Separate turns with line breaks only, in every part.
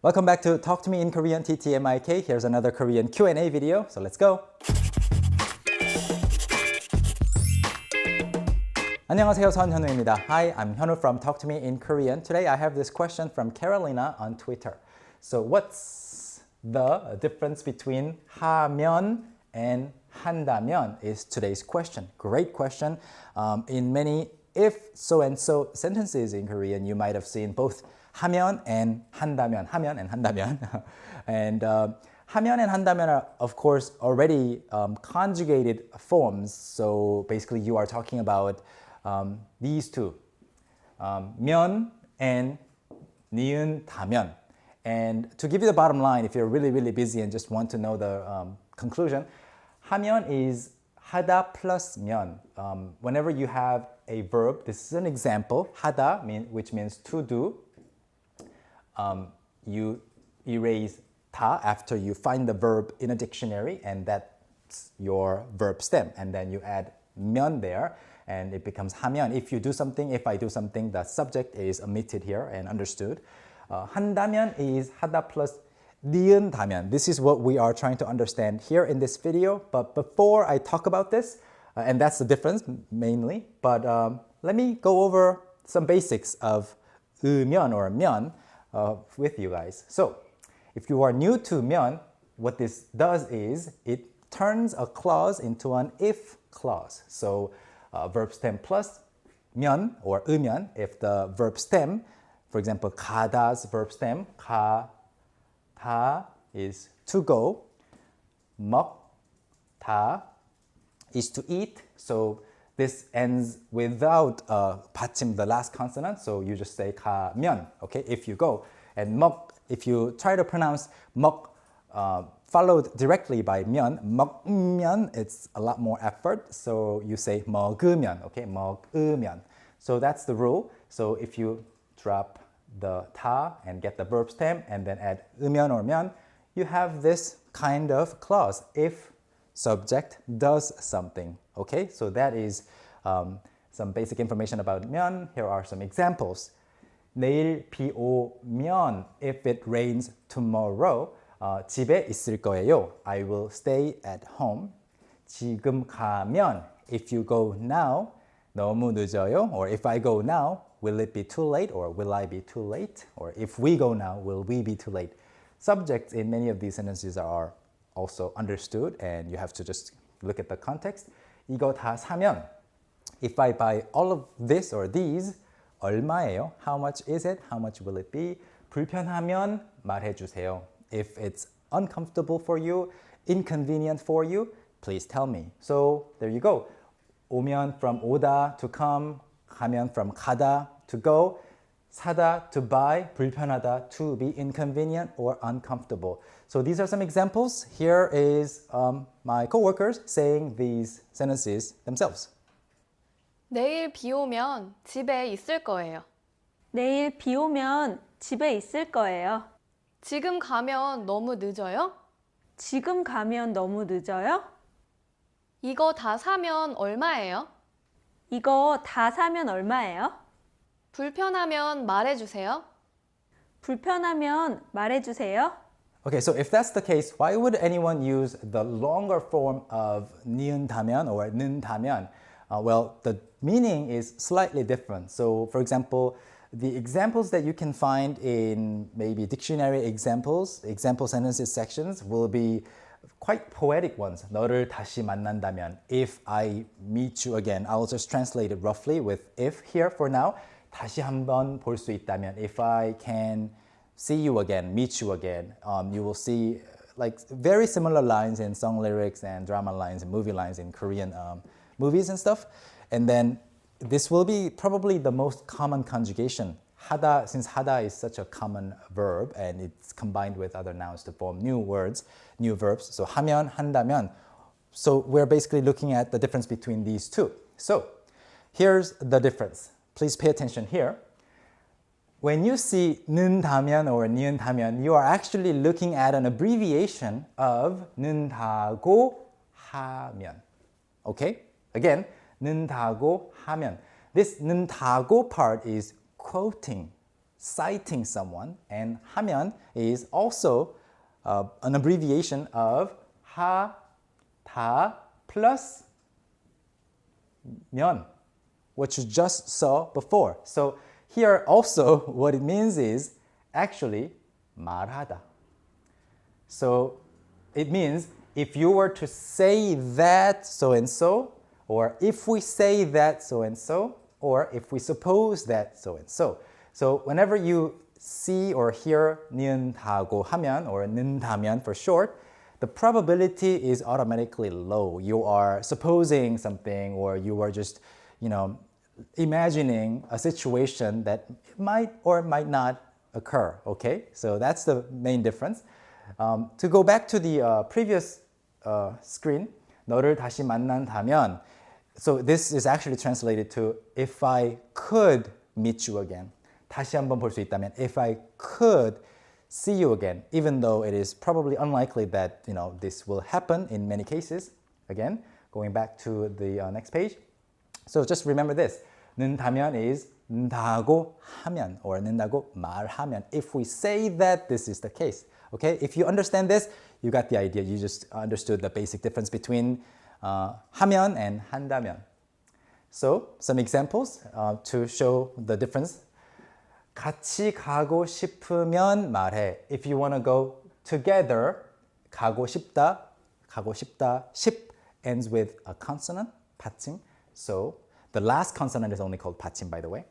Welcome back to Talk to Me in Korean TTMIK. Here's another Korean Q&A video, so let's go. 안녕하세요, 현우입니다. Hi, I'm Hyunwoo from Talk to Me in Korean. Today I have this question from Carolina on Twitter. So what's the difference between 하면 and 한다면 is today's question. Great question. In many if so and so sentences in Korean, you might have seen both 하면 and 한다면, 하면 and 한다면. And 하면 and 한다면 are, of course, already conjugated forms. So basically, you are talking about these two, 면 and 니은 다면. And to give you the bottom line, if you're really, really busy and just want to know the conclusion, 하면 is 하다 plus 면. Whenever you have a verb, this is an example, 하다, which means to do. You erase 다 after you find the verb in a dictionary, and that's your verb stem. And then you add 면 there, and it becomes 하면. If you do something, if I do something, the subject is omitted here and understood. 한다면 is 하다 plus 니은 다면. This is what we are trying to understand here in this video. But before I talk about this, and that's the difference mainly, but let me go over some basics of 으면 or 면 with you guys. So, if you are new to 면, what this does is it turns a clause into an if clause. So, verb stem plus 면 or 으면, if the verb stem, for example, 가다's verb stem, 가다 is to go, 먹다 is to eat. So, this ends without 받침, the last consonant, so you just say 가면, okay, if you go. And 먹, if you try to pronounce 먹 followed directly by 면, 먹으면, it's a lot more effort, so you say 먹으면, okay, 먹으면. So that's the rule. So if you drop the 다 and get the verb stem and then add 으면 or 면, you have this kind of clause, if subject does something. Okay, so that is some basic information about 면. Here are some examples. 내일 비 오면, if it rains tomorrow, 집에 있을 거예요. I will stay at home. 지금 가면, if you go now, 너무 늦어요. Or if I go now, will it be too late? Or will I be too late? Or if we go now, will we be too late? Subjects in many of these sentences are also understood, and you have to just look at the context. 이거 다 사면, if I buy all of this or these, 얼마예요? How much is it? How much will it be? 불편하면 말해주세요. If it's uncomfortable for you, inconvenient for you, please tell me. So there you go. 오면 from 오다 to come, 가면 from 가다 to go, 사다 to buy, 불편하다 to be inconvenient or uncomfortable. So these are some examples. Here is my coworkers saying these sentences themselves.
내일 비 오면 집에 있을 거예요.
내일 비 오면 집에 있을 거예요.
지금 가면 너무 늦어요?
지금 가면 너무 늦어요?
이거 다 사면 얼마예요?
이거 다 사면 얼마예요?
불편하면 말해주세요.
불편하면 말해주세요.
Okay, so if that's the case, why would anyone use the longer form of 니은 다면 or 는 다면? Well, the meaning is slightly different. So, for example, the examples that you can find in maybe dictionary example sentences sections will be quite poetic ones. 너를 다시 만난다면, if I meet you again. I'll just translate it roughly with if here for now. 다시 한번 볼 수 있다면, if I can see you again, meet you again, you will see like very similar lines in song lyrics and drama lines and movie lines in Korean movies and stuff. And then this will be probably the most common conjugation. 하다, since 하다 is such a common verb and it's combined with other nouns to form new words, new verbs. So 하면, 한다면. So we're basically looking at the difference between these two. So here's the difference. Please pay attention here. When you see 는다면 or 니은다면, you are actually looking at an abbreviation of 는다고 하면. Okay? Again, 는다고 하면. This 는다고 part is quoting citing someone, and 하면 is also an abbreviation of 하, 다 plus 면, which you just saw before. So here also what it means is actually 말하다. So it means if you were to say that so and so, or if we say that so and so, or if we suppose that so and so. So whenever you see or hear 니은다고 하면 or 는다면 for short, the probability is automatically low. You are supposing something, or you are just, imagining a situation that might or might not occur. Okay, so that's the main difference. To go back to the previous screen, 너를 다시 만난다면. So this is actually translated to if I could meet you again. 다시 한번 볼 수 있다면, if I could see you again, even though it is probably unlikely that this will happen in many cases. Again, going back to the next page. So just remember this. 는다면 is 는다고 하면 or 는다고 말하면. If we say that this is the case. Okay? If you understand this, you got the idea. You just understood the basic difference between 하면 and 한다면. So some examples to show the difference. 같이 가고 싶으면 말해. If you want to go together, 가고 싶다, 싶 ends with a consonant, 받침. So the last consonant is only called 받침, by the way.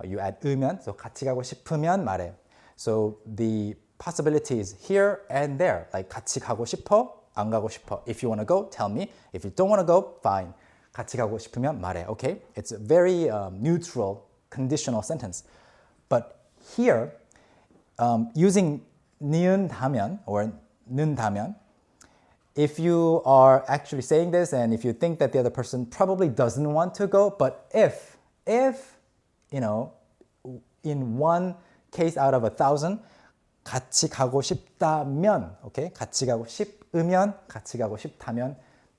You add 으면, so 같이 가고 싶으면 말해. So the possibility is here and there. Like 같이 가고 싶어, 안 가고 싶어. If you want to go, tell me. If you don't want to go, fine. 같이 가고 싶으면 말해. Okay? It's a very neutral, conditional sentence. But here, using 니은다면 or 는다면, if you are actually saying this and if you think that the other person probably doesn't want to go, but if in one case out of 1,000, 같이 가고 싶다면, okay, 같이 가고 싶으면, 같이 가고 싶다면,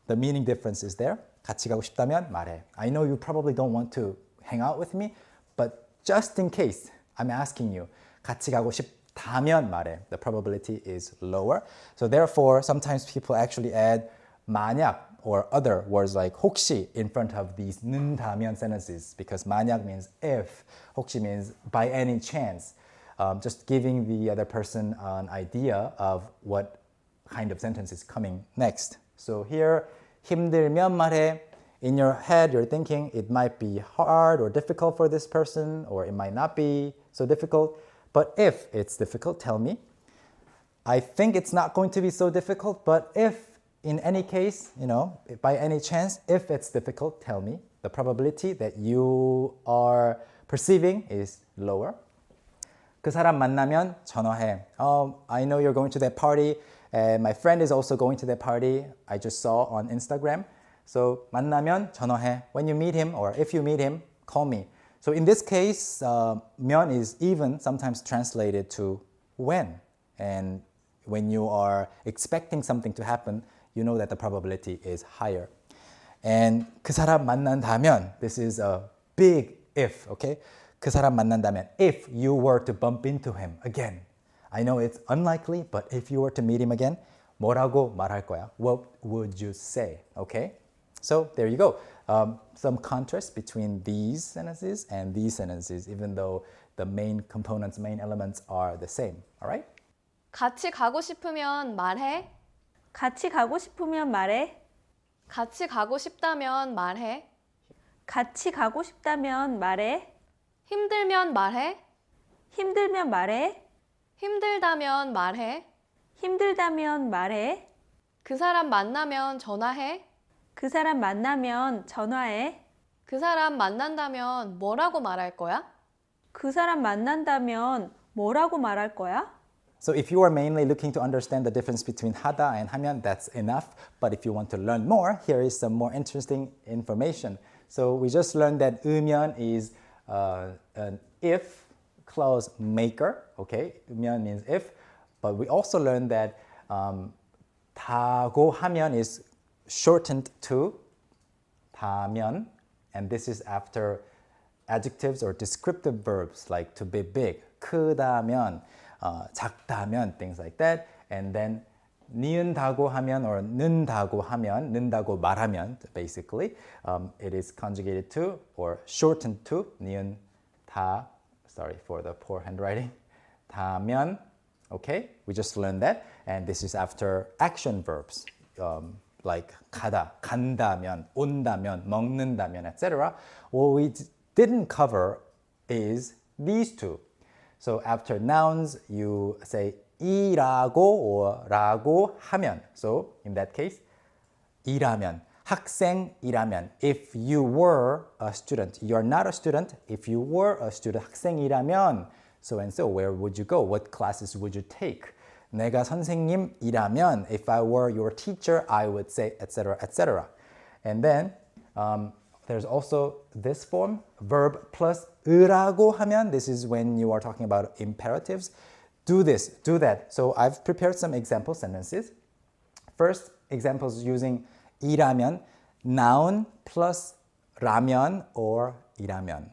the meaning difference is there. 같이 가고 싶다면 말해. I know you probably don't want to hang out with me, but just in case, I'm asking you, 같이 가고 싶다면 말해. The probability is lower. So therefore, sometimes people actually add 만약 or other words like 혹시 in front of these 는다면 sentences because 만약 means if, 혹시 means by any chance. Just giving the other person an idea of what kind of sentence is coming next. So here, 힘들면 말해. In your head, you're thinking it might be hard or difficult for this person, or it might not be so difficult. But if it's difficult, tell me. I think it's not going to be so difficult, but if in any case, by any chance, if it's difficult, tell me. The probability that you are perceiving is lower. 그 사람 만나면 전화해. I know you're going to that party, and my friend is also going to that party. I just saw on Instagram. So 만나면 전화해. When you meet him or if you meet him, call me. So in this case, 면 is even sometimes translated to when. And when you are expecting something to happen, you know that the probability is higher. And 그 사람 만난다면, this is a big if, okay? 그 사람 만난다면, if you were to bump into him again. I know it's unlikely, but if you were to meet him again, 뭐라고 말할 거야? What would you say? Okay? So there you go. Some contrast between these sentences and these sentences, even though the main components, main elements are the same. All right?
같이 가고 싶으면 말해.
같이 가고 싶으면 말해.
같이 가고 싶다면 말해.
같이 가고 싶다면 말해.
힘들면 말해.
힘들면 말해.
힘들다면 말해.
힘들다면 말해.
그 사람 만나면 전화해.
그 사람 만나면 전화해.
그 사람 만난다면 뭐라고 말할 거야?
그 사람 만난다면 뭐라고 말할 거야?
So if you are mainly looking to understand the difference between 하다 and 하면, that's enough. But if you want to learn more, here is some more interesting information. So we just learned that 으면 is an if clause maker. Okay, 으면 means if. But we also learned that 다고 하면 is shortened to 다면, and this is after adjectives or descriptive verbs like to be big, 크다면, 작다면, things like that. And then 니은다고 하면 or 는다고 하면, 는다고 말하면, basically, it is conjugated to or shortened to 니은 다. Sorry for the poor handwriting. 다면, okay, we just learned that, and this is after action verbs like 가다, 간다면, 온다면, 먹는다면, etc. What we didn't cover is these two. So after nouns, you say 이라고 or 라고 하면. So in that case, 이라면, 학생이라면. If you were a student, you're not a student. If you were a student, 학생이라면, so and so, where would you go? What classes would you take? 내가 선생님이라면, if I were your teacher, I would say, etc., etc. And then there's also this form, verb plus 으라고 하면. This is when you are talking about imperatives. Do this, do that. So I've prepared some example sentences. First, examples using 이라면, noun plus 라면 or 이라면.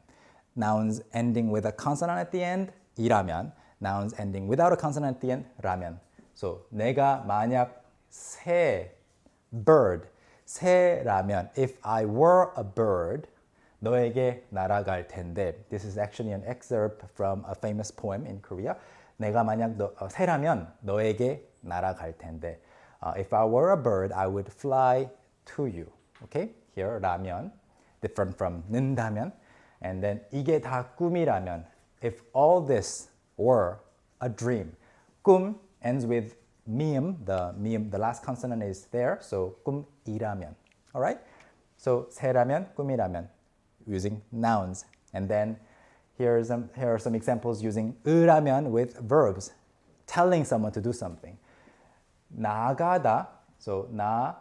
Nouns ending with a consonant at the end, 이라면. Nouns ending without a consonant at the end, 라면. So 내가 만약 bird, 새라면, if I were a bird, 너에게 날아갈 텐데. This is actually an excerpt from a famous poem in Korea. 내가 만약 새라면 너에게 날아갈 텐데. If I were a bird, I would fly to you. Okay? Here, 라면, different from 는다면. And then 이게 다 꿈이라면. If all this were a dream. 꿈 ends with 미음. The last consonant is there. So 꿈이라면. All right? So 새라면, 꿈이라면. Using nouns. And then here are some examples using 으라면 with verbs, telling someone to do something. 나가다, so 나가다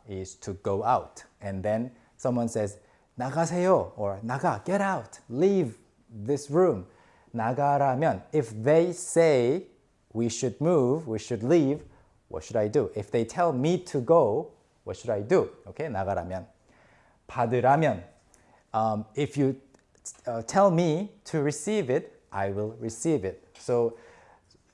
is to go out. And then someone says 나가세요 or 나가, get out, leave this room. 나가라면, if they say we should move, we should leave, what should I do? If they tell me to go, what should I do? Okay, 나가라면. 받으라면, if you tell me to receive it, I will receive it. So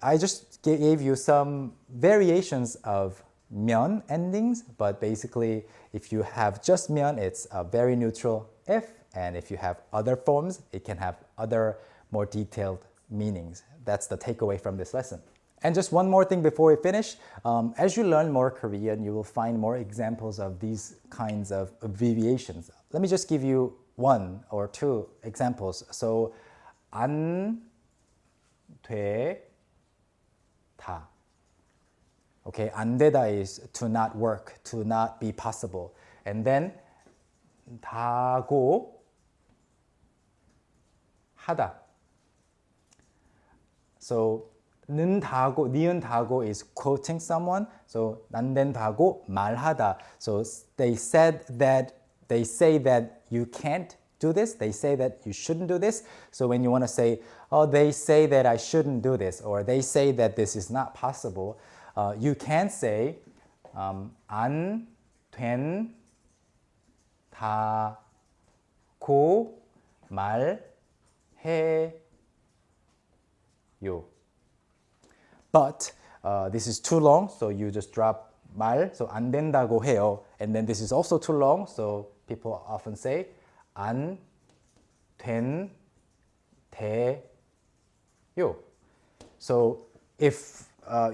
I just gave you some variations of 면 endings, but basically if you have just 면, it's a very neutral if, and if you have other forms, it can have other more detailed meanings. That's the takeaway from this lesson. And just one more thing before we finish. As you learn more Korean, you will find more examples of these kinds of abbreviations. Let me just give you one or two examples. So, 안 되다. Okay, 안 되다 is to not work, to not be possible. And then 다고 하다. So 는다고, 니은다고 is quoting someone. So 안 된다고 말하다. So they say that you can't do this. They say that you shouldn't do this. So when you want to say, oh, they say that I shouldn't do this, or they say that this is not possible, you can say 안 된다고 말해요. But this is too long, so you just drop 말, so 안 된다고 해요. And then this is also too long, so people often say 안 된대요. So if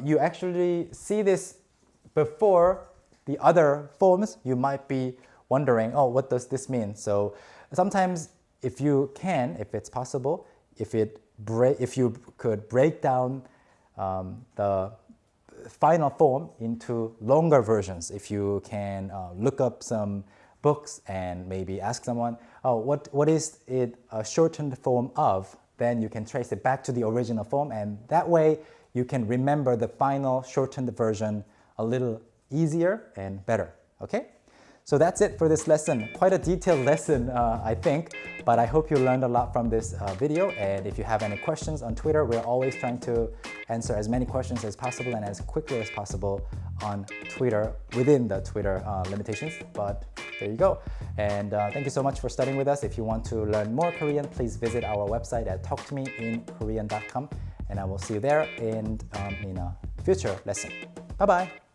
you actually see this before the other forms, you might be wondering, oh, what does this mean? So sometimes if you can, if it's possible, if you could break down the final form into longer versions. If you can look up some books and maybe ask someone, oh, what is it a shortened form of? Then you can trace it back to the original form, and that way you can remember the final shortened version a little easier and better. Okay? So that's it for this lesson. Quite a detailed lesson, I think, but I hope you learned a lot from this video. And if you have any questions on Twitter, we're always trying to answer as many questions as possible and as quickly as possible on Twitter, within the Twitter limitations. But there you go. And thank you so much for studying with us. If you want to learn more Korean, please visit our website at talktomeinkorean.com. And I will see you there in a future lesson. Bye-bye.